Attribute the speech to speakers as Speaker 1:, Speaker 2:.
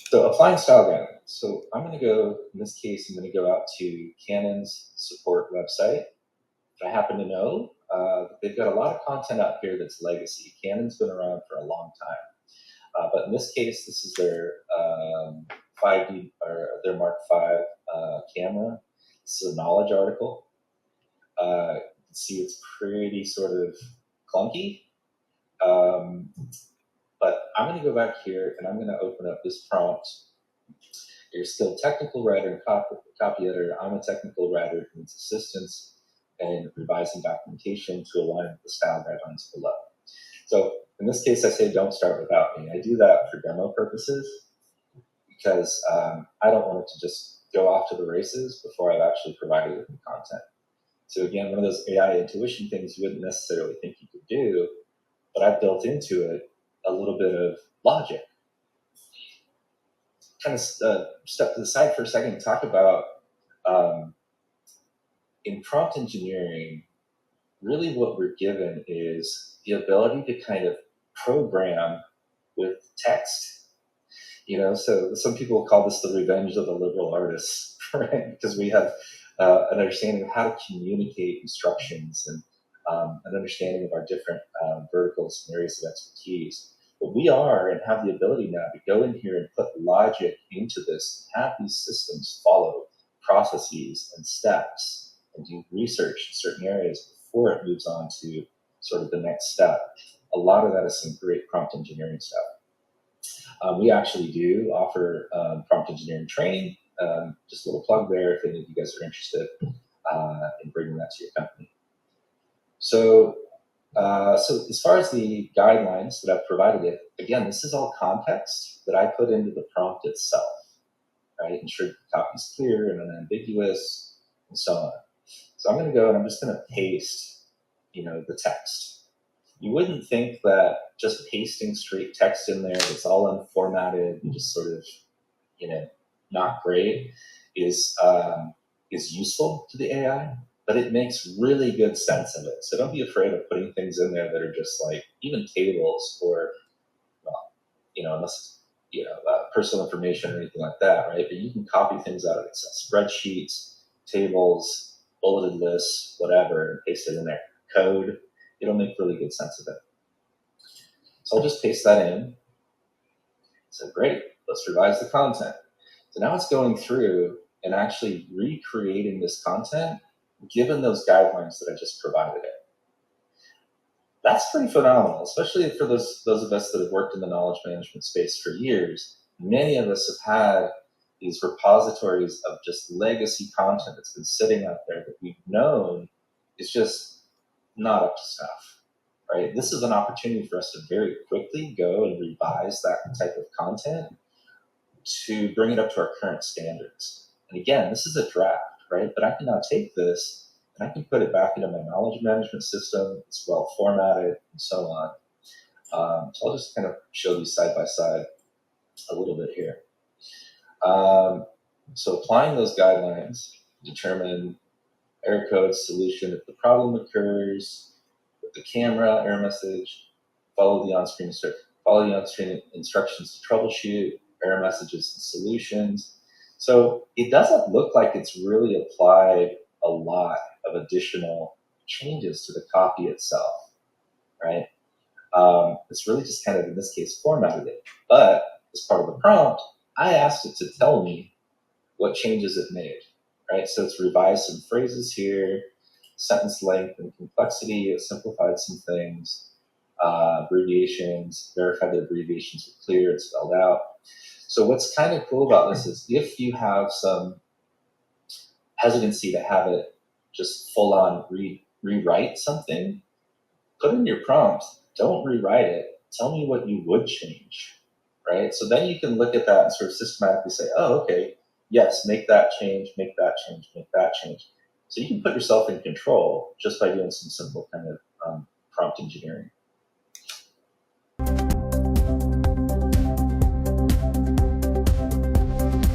Speaker 1: So applying style guidelines. So I'm going to go, in this case, I'm going to go out to Canon's support website. I happen to know they've got a lot of content out here that's legacy. Canon's been around for a long time. But in this case, this is their 5D or their Mark V camera. This is a knowledge article. You can see it's pretty sort of clunky. But I'm going to go back here and I'm going to open up this prompt. You're still a technical writer and copy editor. I'm a technical writer who needs assistance and revising documentation to align with the style guidelines below. So in this case, I say don't start without me. I do that for demo purposes because I don't want it to just go off to the races before I've actually provided it with the content. So again, one of those AI intuition things you wouldn't necessarily think you could do, but I've built into it a little bit of logic. Kind of step to the side for a second and talk about in prompt engineering, really what we're given is the ability to kind of program with text. So some people call this the revenge of the liberal artists, right? Because we have an understanding of how to communicate instructions and an understanding of our different verticals and areas of expertise. But we are and have the ability now to go in here and put logic into this, have these systems follow processes and steps and do research in certain areas before it moves on to sort of the next step. A lot of that is some great prompt engineering stuff. We actually do offer prompt engineering training. Just a little plug there if any of you guys are interested in bringing that to your company. So as far as the guidelines that I've provided it, again, this is all context that I put into the prompt itself, right? Ensure the copy's clear and unambiguous and so on. So I'm going to go and I'm just going to paste, the text. You wouldn't think that just pasting straight text in there that's all unformatted and just sort of, not great is useful to the AI. But it makes really good sense of it. So don't be afraid of putting things in there that are just like even tables or, unless, personal information or anything like that, right? But you can copy things out of Excel spreadsheets, tables, bulleted lists, whatever, and paste it in there. Code, it'll make really good sense of it. So I'll just paste that in. So great, let's revise the content. So now it's going through and actually recreating this content given those guidelines that I just provided it. That's pretty phenomenal, especially for those of us that have worked in the knowledge management space for years. Many of us have had these repositories of just legacy content that's been sitting out there that we've known is just not up to snuff, right? This is an opportunity for us to very quickly go and revise that type of content to bring it up to our current standards. And again, this is a draft, right? But I can now take this and I can put it back into my knowledge management system. It's well formatted and so on. So I'll just kind of show these side by side a little bit here. So applying those guidelines, determine error code solution if the problem occurs, with the camera error message, follow the on-screen instructions to troubleshoot, error messages and solutions. So it doesn't look like it's really applied a lot of additional changes to the copy itself, right? It's really just kind of, in this case, formatted it. But as part of the prompt, I asked it to tell me what changes it made, right? So it's revised some phrases here, sentence length and complexity, it simplified some things, abbreviations, verified the abbreviations were clear, it's spelled out. So what's kind of cool about this is if you have some hesitancy to have it just full on rewrite something, put in your prompt, don't rewrite it, tell me what you would change, right? So then you can look at that and sort of systematically say, oh, okay, yes, make that change, make that change, make that change. So you can put yourself in control just by doing some simple kind of prompt engineering.